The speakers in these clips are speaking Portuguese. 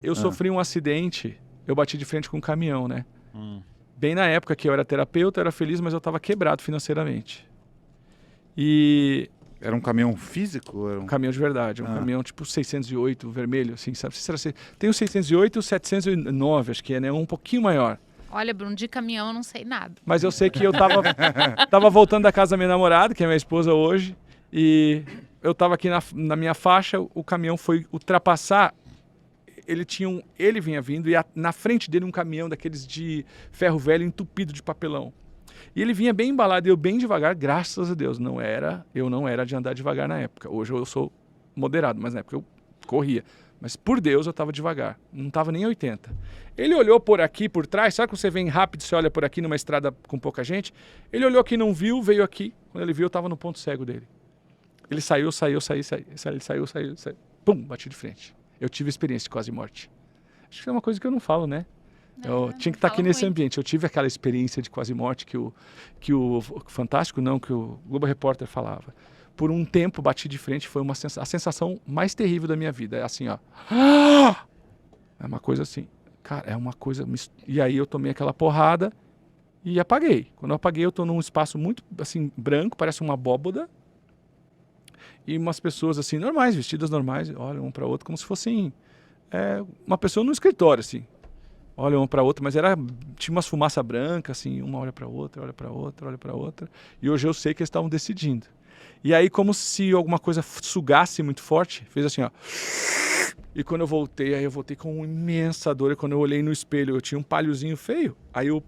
Eu sofri um acidente, eu bati de frente com um caminhão, né? Bem na época que eu era terapeuta, eu era feliz, mas eu estava quebrado financeiramente. E... Era um caminhão físico? Era um caminhão de verdade, um caminhão tipo 608, vermelho, assim, sabe? Tem o 608 e o 709, acho que é, né? Um pouquinho maior. Olha, Bruno, de caminhão eu não sei nada. Mas eu sei que eu tava voltando da casa da minha namorada, que é minha esposa hoje, e eu tava aqui na minha faixa, o caminhão foi ultrapassar, ele vinha vindo e na frente dele um caminhão daqueles de ferro velho entupido de papelão. E ele vinha bem embalado e eu bem devagar, graças a Deus. Eu não era de andar devagar na época. Hoje eu sou moderado, mas na época eu corria. Mas por Deus eu estava devagar, não estava nem 80. Ele olhou por aqui, por trás, sabe quando você vem rápido, você olha por aqui numa estrada com pouca gente? Ele olhou aqui, não viu, veio aqui. Quando ele viu, eu estava no ponto cego dele. Ele saiu. Ele saiu. Pum, bati de frente. Eu tive experiência de quase morte. Acho que é uma coisa que eu não falo, né? Eu tinha que estar aqui nesse ambiente. Eu tive aquela experiência de quase morte que o Fantástico, não, que o Globo Repórter falava. Por um tempo, bati de frente, foi a sensação mais terrível da minha vida. É assim, ó. É uma coisa assim. Cara, é uma coisa... E aí eu tomei aquela porrada e apaguei. Quando eu apaguei, eu tô num espaço muito, assim, branco, parece uma abóboda. E umas pessoas, assim, normais, vestidas normais, olham um para o outro como se fossem uma pessoa no escritório, assim. Olham um para outra, mas tinha umas fumaça branca, assim, uma olha para outra, olha para outra, olha para outra. E hoje eu sei que eles estavam decidindo. E aí, como se alguma coisa sugasse muito forte, fez assim, ó. E quando eu voltei, aí eu voltei com uma imensa dor. E quando eu olhei no espelho, eu tinha um palhozinho feio. Aí o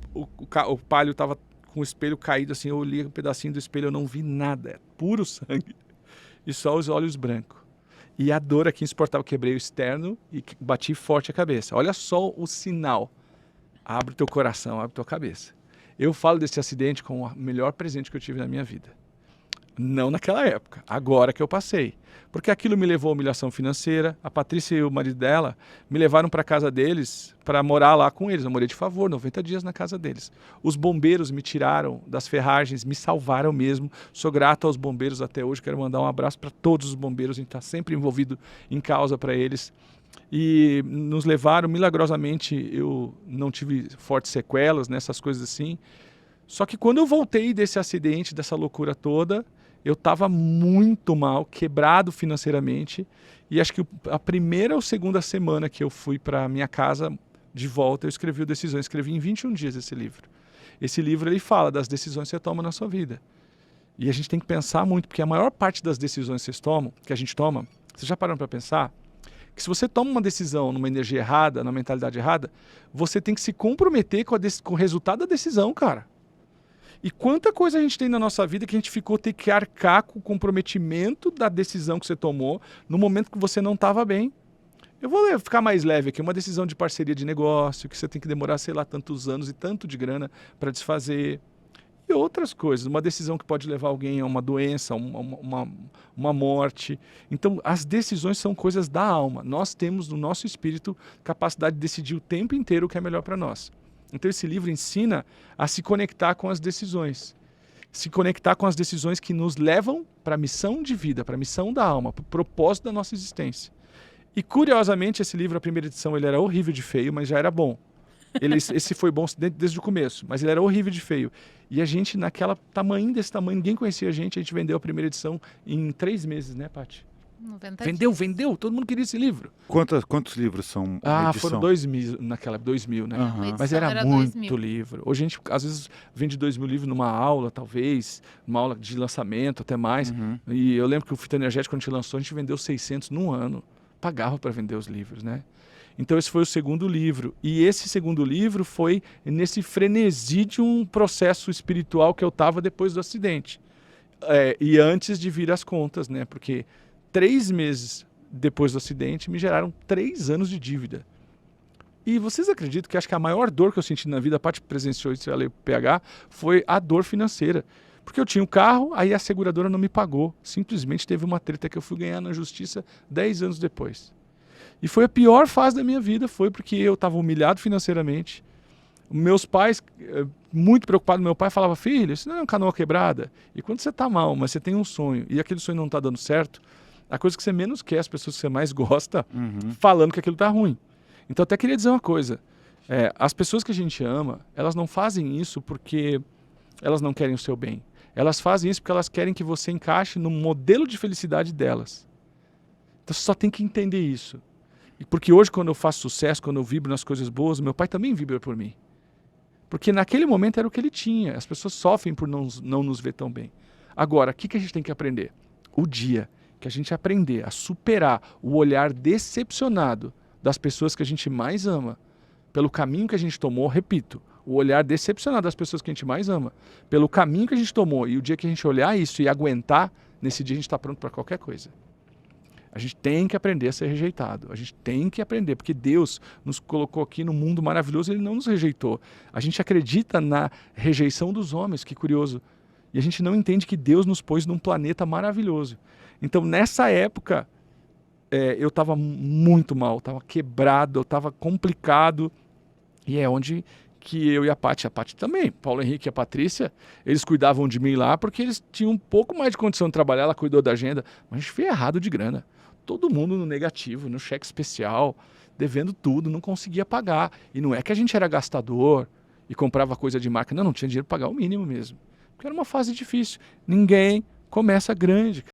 palho tava com o espelho caído, assim, eu olhei um pedacinho do espelho, eu não vi nada, é puro sangue. E só os olhos brancos. E a dor aqui insuportável, quebrei o externo e bati forte a cabeça. Olha só o sinal. Abre teu coração, abre tua cabeça. Eu falo desse acidente como o melhor presente que eu tive na minha vida. Não naquela época, agora que eu passei. Porque aquilo me levou à humilhação financeira. A Patrícia e o marido dela me levaram para a casa deles para morar lá com eles. Eu morei de favor, 90 dias na casa deles. Os bombeiros me tiraram das ferragens, me salvaram mesmo. Sou grato aos bombeiros até hoje. Quero mandar um abraço para todos os bombeiros. A gente está sempre envolvido em causa para eles. E nos levaram, milagrosamente, eu não tive fortes sequelas, né, essas coisas assim. Só que quando eu voltei desse acidente, dessa loucura toda, eu estava muito mal, quebrado financeiramente. E acho que a primeira ou segunda semana que eu fui para minha casa de volta, eu escrevi o Decisões. Escrevi em 21 dias esse livro. Esse livro ele fala das decisões que você toma na sua vida. E a gente tem que pensar muito, porque a maior parte das decisões que a gente toma, vocês já pararam para pensar? Que se você toma uma decisão numa energia errada, numa mentalidade errada, você tem que se comprometer com o resultado da decisão, cara. E quanta coisa a gente tem na nossa vida que a gente ficou ter que arcar com o comprometimento da decisão que você tomou no momento que você não estava bem. Eu vou ficar mais leve aqui, uma decisão de parceria de negócio, que você tem que demorar, sei lá, tantos anos e tanto de grana para desfazer. E outras coisas, uma decisão que pode levar alguém a uma doença, uma morte. Então, as decisões são coisas da alma. Nós temos no nosso espírito capacidade de decidir o tempo inteiro o que é melhor para nós. Então esse livro ensina a se conectar com as decisões. Se conectar com as decisões que nos levam para a missão de vida, para a missão da alma, para o propósito da nossa existência. E curiosamente esse livro, a primeira edição, ele era horrível de feio, mas já era bom. Esse foi bom desde o começo, mas ele era horrível de feio. E a gente, desse tamanho, ninguém conhecia a gente vendeu a primeira edição em 3 meses, né, Paty? 90 vendeu, todo mundo queria esse livro. Quantos livros são uma edição? Foram 2000, naquela 2000, né? Mas era muito 2000. Livro. Hoje a gente, às vezes, vende 2000 livros numa aula, talvez, numa aula de lançamento, até mais. E eu lembro que o Fita Energética, quando a gente lançou, a gente vendeu 600 num ano. Pagava para vender os livros, né? Então esse foi o segundo livro. E esse segundo livro foi nesse frenesi de um processo espiritual que eu estava depois do acidente. E antes de vir as contas, né? Porque 3 meses depois do acidente me geraram 3 anos de dívida. E vocês acreditam que acho que a maior dor que eu senti na vida, a parte presenciou isso, ela PH, foi a dor financeira. Porque eu tinha um carro, aí a seguradora não me pagou. Simplesmente teve uma treta que eu fui ganhar na justiça 10 anos depois. E foi a pior fase da minha vida, foi porque eu estava humilhado financeiramente. Meus pais, muito preocupados, meu pai falava, filho, isso não é uma canoa quebrada. E quando você está mal, mas você tem um sonho, e aquele sonho não está dando certo, a coisa que você menos quer, as pessoas que você mais gosta, falando que aquilo está ruim. Então, até queria dizer uma coisa. As pessoas que a gente ama, elas não fazem isso porque elas não querem o seu bem. Elas fazem isso porque elas querem que você encaixe no modelo de felicidade delas. Então, você só tem que entender isso. E porque hoje, quando eu faço sucesso, quando eu vibro nas coisas boas, meu pai também vibra por mim. Porque naquele momento era o que ele tinha. As pessoas sofrem por não nos ver tão bem. Agora, o que a gente tem que aprender? O dia que a gente aprender a superar o olhar decepcionado das pessoas que a gente mais ama, pelo caminho que a gente tomou, repito, o olhar decepcionado das pessoas que a gente mais ama, pelo caminho que a gente tomou, e o dia que a gente olhar isso e aguentar, nesse dia a gente está pronto para qualquer coisa. A gente tem que aprender a ser rejeitado. A gente tem que aprender, porque Deus nos colocou aqui no mundo maravilhoso, Ele não nos rejeitou. A gente acredita na rejeição dos homens, que curioso. E a gente não entende que Deus nos pôs num planeta maravilhoso. Então, nessa época, eu estava muito mal, estava quebrado, eu estava complicado. E é onde que eu e a Paty também, Paulo Henrique e a Patrícia, eles cuidavam de mim lá porque eles tinham um pouco mais de condição de trabalhar, ela cuidou da agenda, mas a gente foi errado de grana. Todo mundo no negativo, no cheque especial, devendo tudo, não conseguia pagar. E não é que a gente era gastador e comprava coisa de marca, não tinha dinheiro para pagar o mínimo mesmo. Porque era uma fase difícil. Ninguém começa grande.